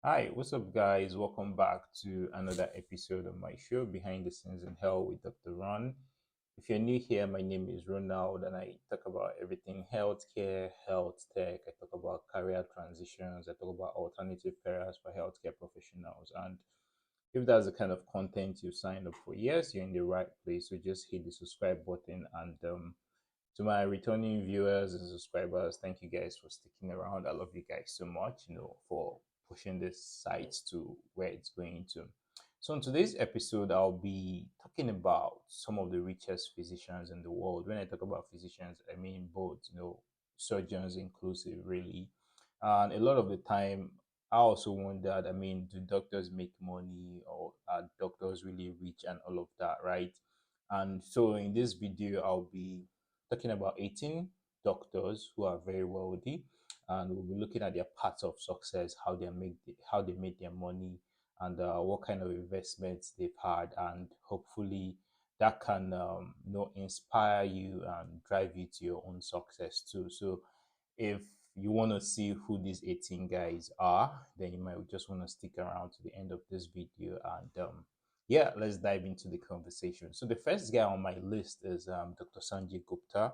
Hi, what's up, guys? Welcome back to another episode of my show, Behind the Scenes in Hell with Dr. Ron. If you're new here, my name is Ronald, and I talk about everything healthcare, health tech. I talk about career transitions. I talk about alternative careers for healthcare professionals. And if that's the kind of content you signed up for, yes, you're in the right place. So just hit the subscribe button. And to my returning viewers and subscribers, thank you guys for sticking around. I love you guys so much, for pushing this site to where it's going to. So in today's episode, I'll be talking about some of the richest physicians in the world. When I talk about physicians, I mean both, surgeons inclusive, really. And a lot of the time, I also wondered, do doctors make money, or are doctors really rich and all of that, right? And so in this video, I'll be talking about 18 doctors who are very wealthy, and we'll be looking at their paths of success, how they made their money, and what kind of investments they've had, and hopefully that can inspire you and drive you to your own success too. So if you want to see who these 18 guys are, then you might just want to stick around to the end of this video. And yeah, let's dive into the conversation. So the first guy on my list is Dr. Sanjay Gupta.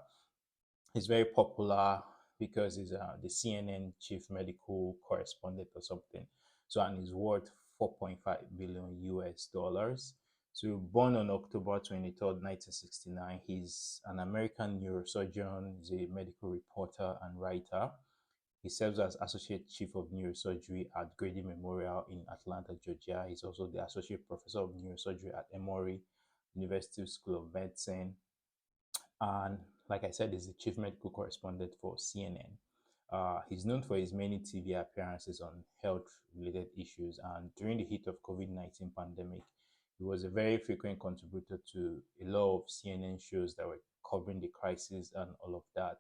He's very popular because he's the CNN chief medical correspondent or something. So, and he's worth 4.5 billion US dollars. So, born on October 23rd, 1969, he's an American neurosurgeon, he's a medical reporter and writer. He serves as Associate Chief of Neurosurgery at Grady Memorial in Atlanta, Georgia. He's also the Associate Professor of Neurosurgery at Emory University School of Medicine. And like I said, he's the chief medical correspondent for CNN. He's known for his many TV appearances on health-related issues, and during the heat of COVID-19 pandemic, he was a very frequent contributor to a lot of CNN shows that were covering the crisis and all of that.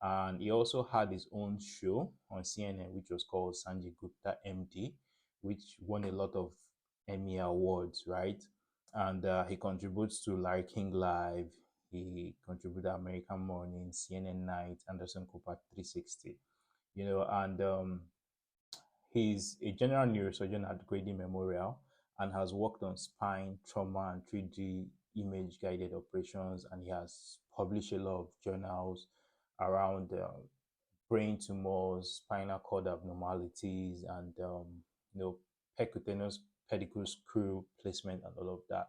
And he also had his own show on CNN, which was called Sanjay Gupta MD, which won a lot of Emmy awards, right? And he contributes to Larry King Live. He contributed American Morning, CNN Night, Anderson Cooper 360. And he's a general neurosurgeon at Grady Memorial and has worked on spine, trauma, and 3D image guided operations. And he has published a lot of journals around brain tumors, spinal cord abnormalities, and you know, percutaneous pedicle screw placement and all of that.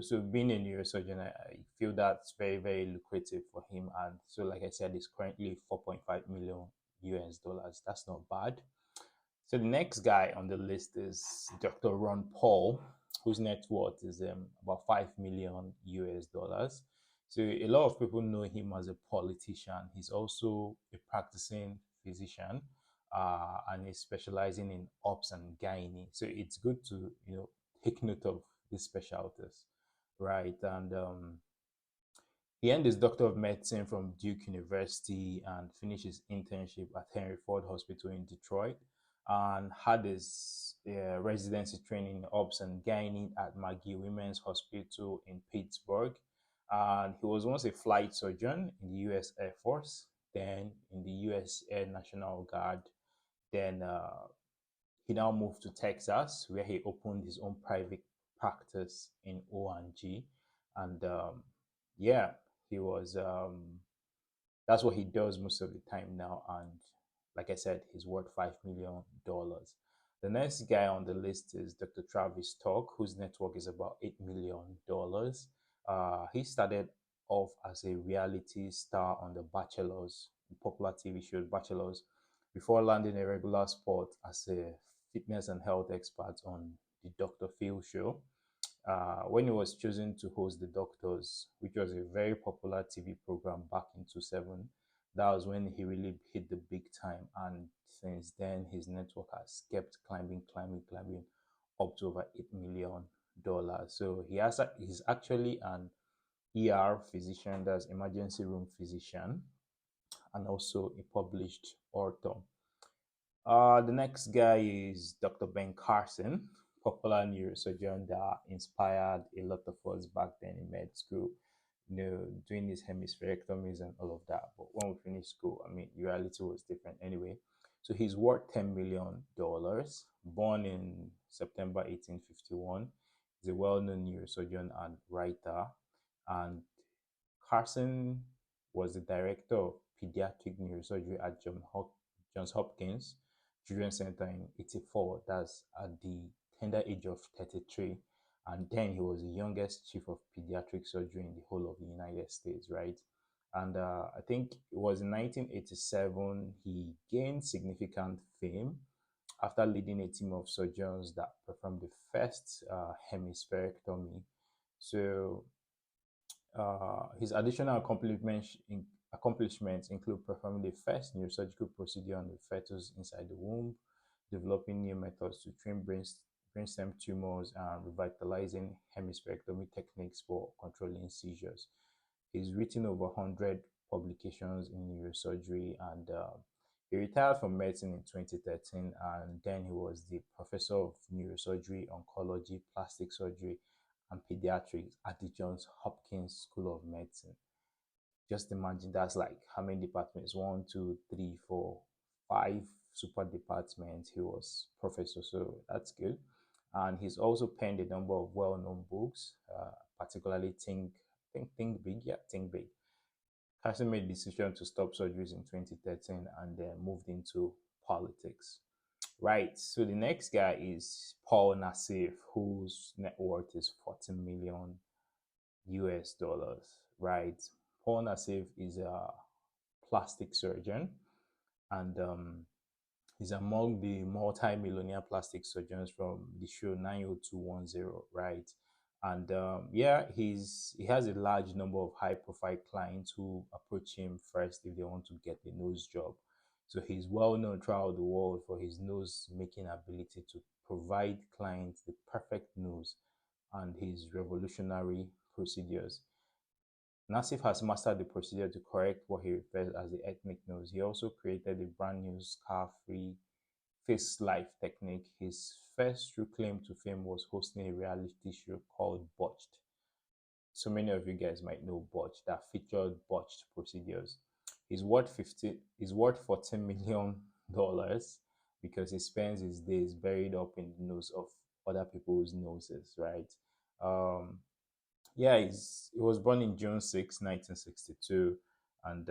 So being a neurosurgeon, I feel that's very, very lucrative for him. And so, like I said, it's currently 4.5 million US dollars. That's not bad. So the next guy on the list is Dr. Ron Paul, whose net worth is about 5 million US dollars. So a lot of people know him as a politician. He's also a practicing physician, and he's specializing in ops and gynae. So it's good to take note of these specialties, right? And he earned his Doctor of Medicine from Duke University and finished his internship at Henry Ford Hospital in Detroit, and had his residency training in Obs and Gynae at McGill Women's Hospital in Pittsburgh. And he was once a flight surgeon in the U.S. Air Force, then in the U.S. Air National Guard. Then he now moved to Texas, where he opened his own private practice in O&G. And yeah, he was that's what he does most of the time now. And like I said, he's worth $5 million. The next guy on the list is Dr. Travis Talk, whose net worth is about $8 million. He started off as a reality star on The Bachelors, popular TV show Bachelors, before landing a regular spot as a fitness and health expert on the Dr. Phil show. When he was chosen to host The Doctors, which was a very popular TV program back in 2007, that was when he really hit the big time. And since then, his network has kept climbing, climbing, climbing up to over $8 million. So he's actually an ER physician, that's emergency room physician, and also a published author. The next guy is Dr. Ben Carson, popular neurosurgeon that inspired a lot of us back then in med school, doing these hemispherectomies and all of that. But when we finished school, reality was different anyway. So he's worth $10 million. Born in September 1851, he's a well-known neurosurgeon and writer. And Carson was the director of pediatric neurosurgery at Johns Hopkins Children's Center in 84. That's at the tender age of 33. And then he was the youngest chief of pediatric surgery in the whole of the United States, right? And I think it was in 1987 he gained significant fame after leading a team of surgeons that performed the first hemispherectomy. So his additional accomplishments include performing the first neurosurgical procedure on the fetus inside the womb, developing new methods to trim brainstem tumors, and revitalizing hemispherectomy techniques for controlling seizures. He's written over 100 publications in neurosurgery, and he retired from medicine in 2013, and then he was the professor of neurosurgery, oncology, plastic surgery, and pediatrics at the Johns Hopkins School of Medicine. Just imagine that's like how many departments? One, two, three, four, five super departments. He was professor, so that's good. And he's also penned a number of well-known books, particularly Think Big, yeah, Think Big. Carson made the decision to stop surgeries in 2013 and then moved into politics. Right. So the next guy is Paul Nassif, whose net worth is 14 million US dollars. Right. Paul Nassif is a plastic surgeon, and he's among the multi-millionaire plastic surgeons from the show 90210. Right. And yeah, he has a large number of high-profile clients who approach him first if they want to get a nose job. So he's well known throughout the world for his nose making ability to provide clients the perfect nose and his revolutionary procedures. Nassif has mastered the procedure to correct what he refers as the ethnic nose. He also created a brand new scar-free face life technique. His first true claim to fame was hosting a reality show called Botched. So many of you guys might know Botched, that featured botched procedures. He's worth $14 million because he spends his days buried up in the nose of other people's noses, right? Um, yeah, he was born in June 6, 1962, and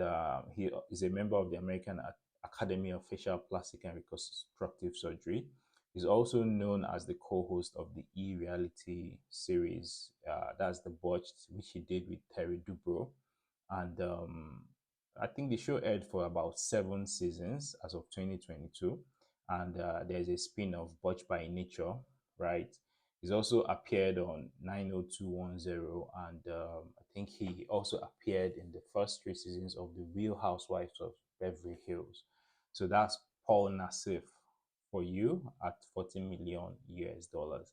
he is a member of the American Academy of Facial Plastic and Reconstructive Surgery. He's also known as the co-host of the e-reality series, that's The Botched, which he did with Terry Dubrow. And I think the show aired for about 7 seasons as of 2022. And there's a spin-off, Botched by Nature, right? He's also appeared on 90210, and I think he also appeared in the first 3 seasons of The Real Housewives of Beverly Hills. So that's Paul Nassif for you at 40 million US dollars.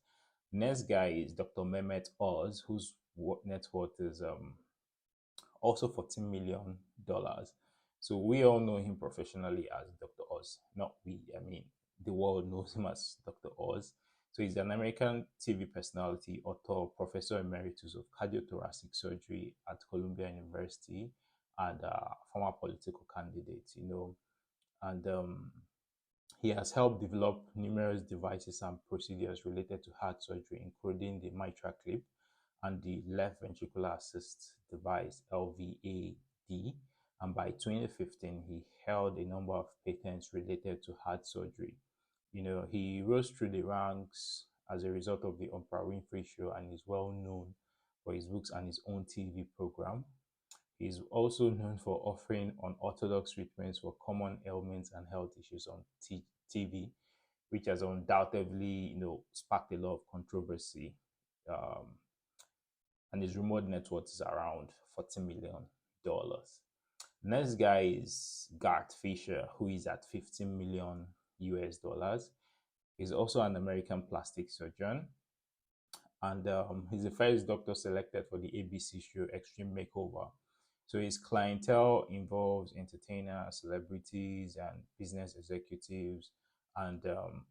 Next guy is Dr. Mehmet Oz, whose net worth is also $14 million. So we all know him professionally as Dr. Oz. Not we, I mean, the world knows him as Dr. Oz. So he's an American TV personality, author, professor emeritus of cardiothoracic surgery at Columbia University, and former political candidate, And he has helped develop numerous devices and procedures related to heart surgery, including the mitral clip and the left ventricular assist device, LVAD. And by 2015, he held a number of patents related to heart surgery. He rose through the ranks as a result of the Oprah Winfrey Show and is well known for his books and his own TV program. He's also known for offering unorthodox treatments for common ailments and health issues on TV, which has undoubtedly, sparked a lot of controversy. Um, and his rumored net worth is around $40 million. Next guy is Garth Fisher, who is at 15 million US dollars. He's also an American plastic surgeon, and he's the first doctor selected for the ABC show Extreme Makeover. So his clientele involves entertainers, celebrities, and business executives. And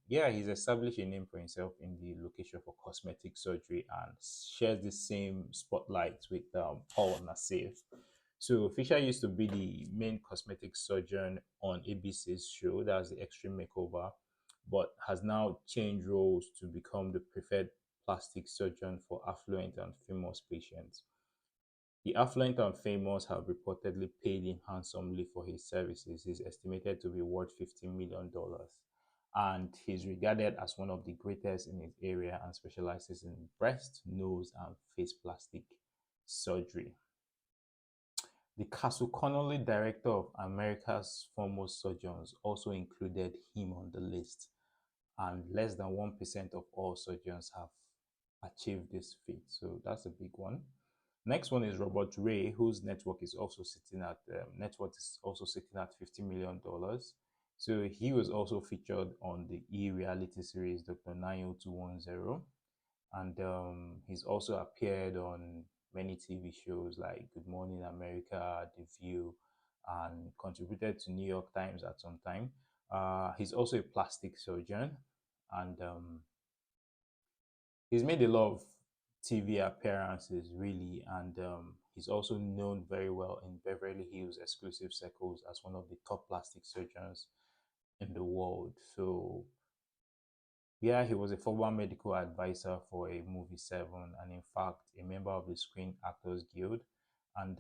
yeah, he's established a name for himself in the location for cosmetic surgery and shares the same spotlight with Paul Nassif. So Fisher used to be the main cosmetic surgeon on ABC's show, that's the Extreme Makeover, but has now changed roles to become the preferred plastic surgeon for affluent and famous patients. The affluent and famous have reportedly paid him handsomely for his services. He's estimated to be worth $50 million. And he's regarded as one of the greatest in his area and specializes in breast, nose, and face plastic surgery. The Castle Connolly director of America's Foremost Surgeons also included him on the list, and less than 1% of all surgeons have achieved this feat. So that's a big one. Next one is Robert Ray, whose net worth is also sitting at $50 million. So he was also featured on the reality series Dr. 90210, and he's also appeared on many TV shows like Good Morning America, The View, and contributed to New York Times at some time. He's also a plastic surgeon, and he's made a lot of TV appearances, really, and he's also known very well in Beverly Hills exclusive circles as one of the top plastic surgeons in the world. So yeah, he was a former medical advisor for a movie Seven, and in fact, a member of the Screen Actors Guild. And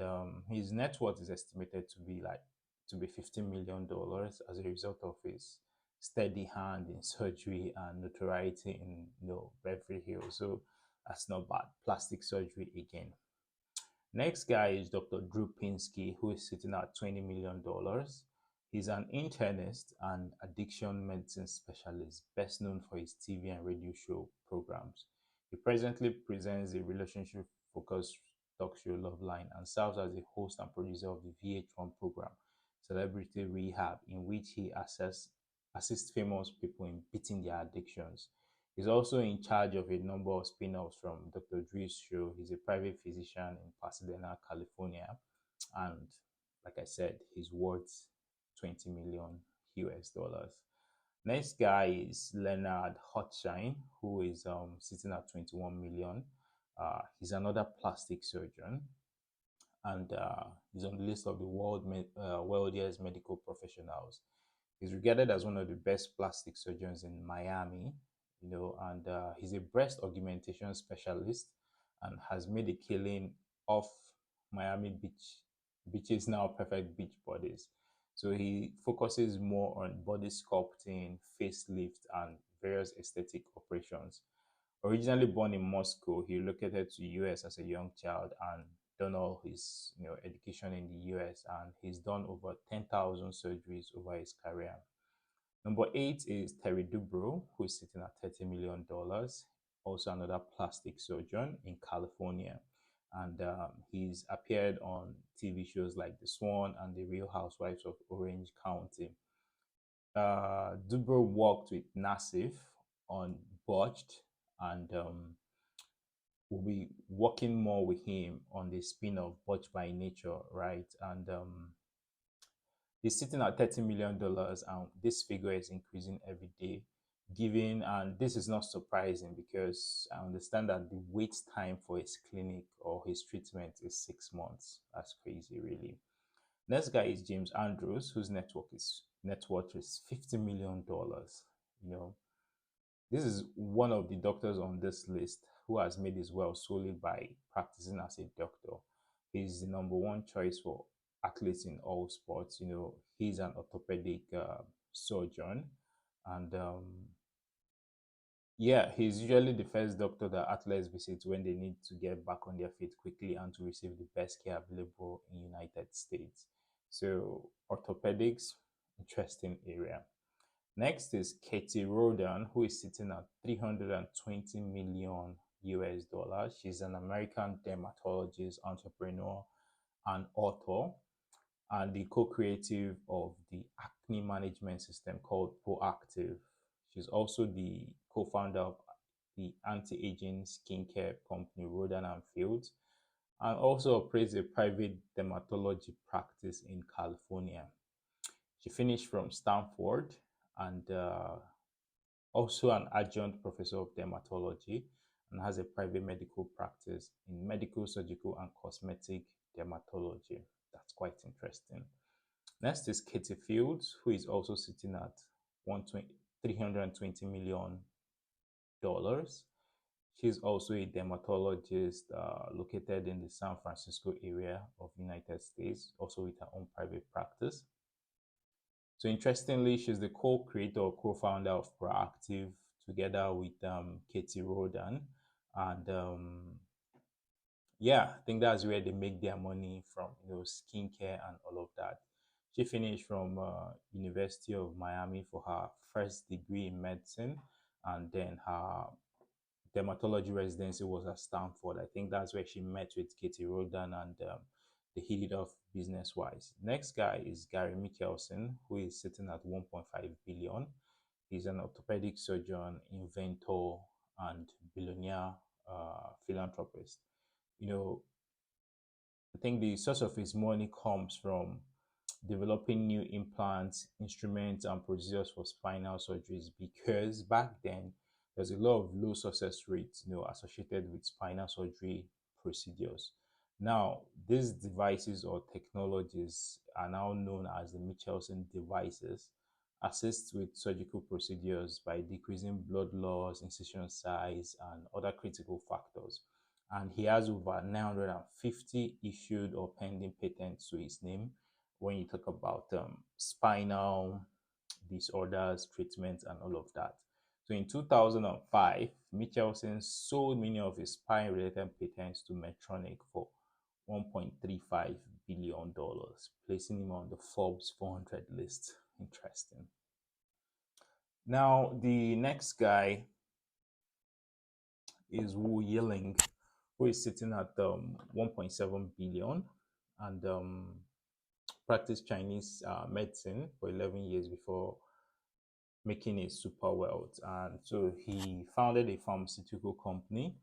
his net worth is estimated to be $50 million as a result of his steady hand in surgery and notoriety in Beverly Hills. So that's not bad. Plastic surgery again. Next guy is Dr. Drew Pinsky, who is sitting at $20 million. He's an internist and addiction medicine specialist, best known for his TV and radio show programs. He presently presents a relationship focused talk show Loveline and serves as the host and producer of the VH1 program Celebrity Rehab, in which he assists famous people in beating their addictions. He's also in charge of a number of spin offs from Dr. Drew's show. He's a private physician in Pasadena, California. And like I said, he's worth 20 million US dollars. Next guy is Leonard Hotshine, who is sitting at 21 million. He's another plastic surgeon, and he's on the list of the wealthiest medical professionals. He's regarded as one of the best plastic surgeons in Miami, and he's a breast augmentation specialist and has made a killing off Miami beaches now perfect beach bodies. So he focuses more on body sculpting, facelift, and various aesthetic operations. Originally born in Moscow, he relocated to US as a young child and done all his education in the US, and he's done over 10,000 surgeries over his career. Number 8 is Terry Dubrow, who is sitting at $30 million, also another plastic surgeon in California. And he's appeared on TV shows like The Swan and The Real Housewives of Orange County. Dubrow worked with Nassif on Botched, and we'll be working more with him on the spin of Botched by Nature, right? And he's sitting at $30 million, and this figure is increasing every day. Given, and this is not surprising because I understand that the wait time for his clinic or his treatment is 6 months. That's crazy, really. Next guy is James Andrews, whose net worth is $50 million. You know, this is one of the doctors on this list who has made his wealth solely by practicing as a doctor. He's the number one choice for athletes in all sports. He's an orthopedic surgeon, and yeah, he's usually the first doctor that athletes visit when they need to get back on their feet quickly and to receive the best care available in United States. So orthopedics, interesting area. Next is Katie Rodan, who is sitting at 320 million US dollars. She's an American dermatologist, entrepreneur, and author, and the co-creative of the acne management system called Proactive. She's also the co-founder of the anti-aging skincare company Rodan and Fields, and also operates a private dermatology practice in California. She finished from Stanford and also an adjunct professor of dermatology, and has a private medical practice in medical, surgical, and cosmetic dermatology. That's quite interesting. Next is Katie Fields, who is also sitting at 320 million dollars. She's also a dermatologist located in the San Francisco area of United States, also with her own private practice. So interestingly, she's the co-creator or co-founder of Proactive together with Katie Rodan. And yeah, I think that's where they make their money from, skincare and all of that. She finished from University of Miami for her first degree in medicine, and then her dermatology residency was at Stanford. I think that's where she met with Katie Rodan, and they hit it off business wise. Next guy is Gary Michelson, who is sitting at 1.5 billion. He's an orthopedic surgeon, inventor, and billionaire philanthropist. You know, I think the source of his money comes from developing new implants, instruments, and procedures for spinal surgeries, because back then there's a lot of low success rates, associated with spinal surgery procedures. Now, these devices or technologies are now known as the Michelson devices, assist with surgical procedures by decreasing blood loss, incision size, and other critical factors. And he has over 950 issued or pending patents to his name when you talk about spinal disorders, treatment, and all of that. So in 2005, Michelson sold many of his spine-related patents to Medtronic for $1.35 billion, placing him on the Forbes 400 list. Interesting. Now, the next guy is Wu Yiling, who is sitting at 1.7 billion and practiced Chinese medicine for 11 years before making a super wealth. And so he founded a pharmaceutical company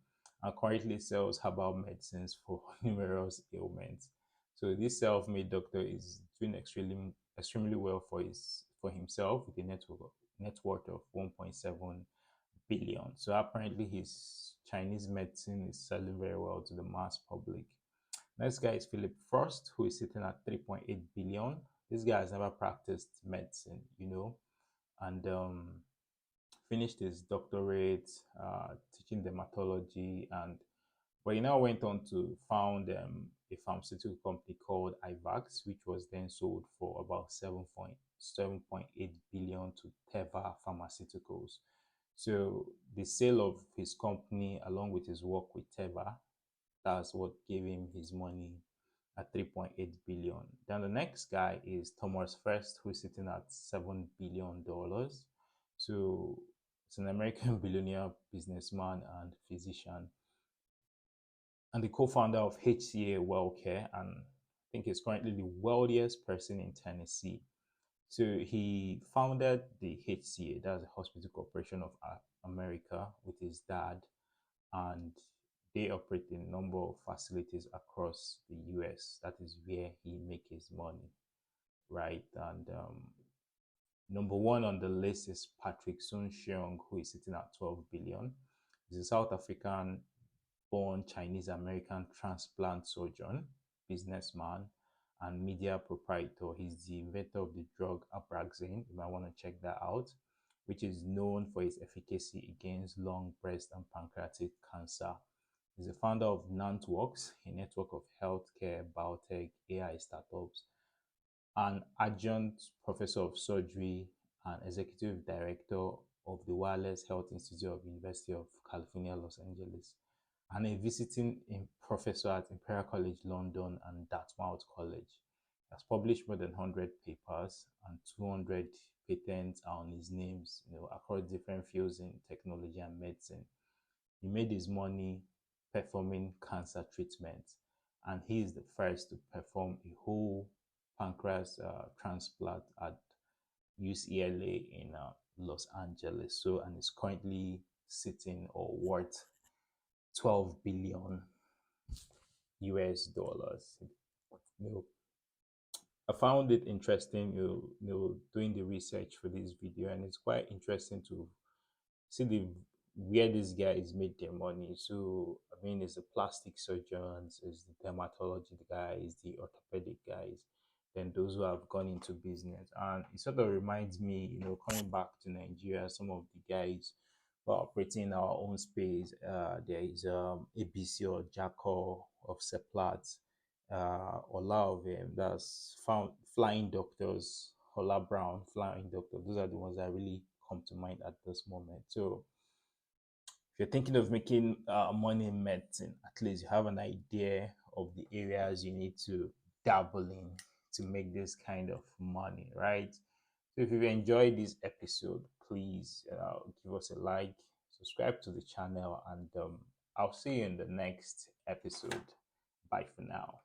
and currently sells herbal medicines for numerous ailments. So this self-made doctor is doing extremely well for himself with a net worth of 1.7 billion. So apparently his Chinese medicine is selling very well to the mass public. Next guy is Philip Frost, who is sitting at 3.8 billion. This guy has never practiced medicine, and finished his doctorate teaching dermatology, but he now went on to found a pharmaceutical company called IVAX, which was then sold for about 7.8 billion to Teva Pharmaceuticals. So the sale of his company, along with his work with Teva, that's what gave him his money at 3.8 billion. Then the next guy is Thomas First, who's sitting at $7 billion. So it's an American billionaire businessman and physician, and the co-founder of HCA Wellcare, and I think he's currently the wealthiest person in Tennessee. So he founded the HCA, that's the Hospital Corporation of America, with his dad, and they operate in a number of facilities across the US. That is where he makes his money, right? And number one on the list is Patrick Soon-Shiong, who is sitting at 12 billion. He's a South African born Chinese American transplant surgeon, businessman, and media proprietor. He's the inventor of the drug Abraxane. You might want to check that out, which is known for its efficacy against lung, breast, and pancreatic cancer. He's the founder of Nantworks, a network of healthcare, biotech, AI startups, an adjunct professor of surgery and executive director of the Wireless Health Institute of the University of California, Los Angeles, and a visiting professor at Imperial College London and Dartmouth College. He has published more than 100 papers, and 200 patents are on his names, across different fields in technology and medicine. He made his money performing cancer treatments, and he is the first to perform a whole pancreas transplant at UCLA in Los Angeles. So, and is currently sitting or worth 12 billion US dollars. I found it interesting, doing the research for this video, and it's quite interesting to see the where these guys made their money. So I mean, it's the plastic surgeons, it's the dermatology guys, the orthopedic guys, then those who have gone into business. And it sort of reminds me, coming back to Nigeria, some of the guys who are operating in our own space. There is ABC or Jaco of Seplat, Ola of that's found flying doctors, Ola Brown, flying doctor. Those are the ones that really come to mind at this moment. So if you're thinking of making money in medicine, at least you have an idea of the areas you need to dabble in to make this kind of money, right? So if you've enjoyed this episode, please give us a like, subscribe to the channel, and I'll see you in the next episode. Bye for now.